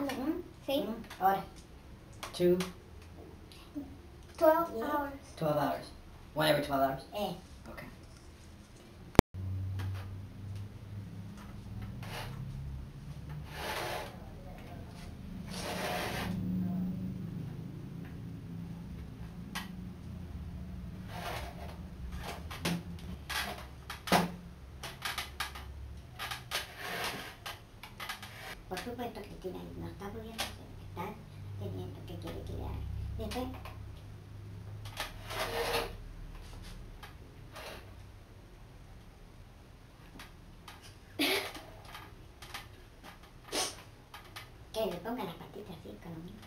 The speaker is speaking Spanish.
grande. Sí. Ahora. 2. 12 hours. 12 hours. 1 every 12 hours? Eh. Okay. Por supuesto que Cristina no está pudiendo hacer, está teniendo que quiere tirar. Después, que le ponga las patitas así con lo mismo.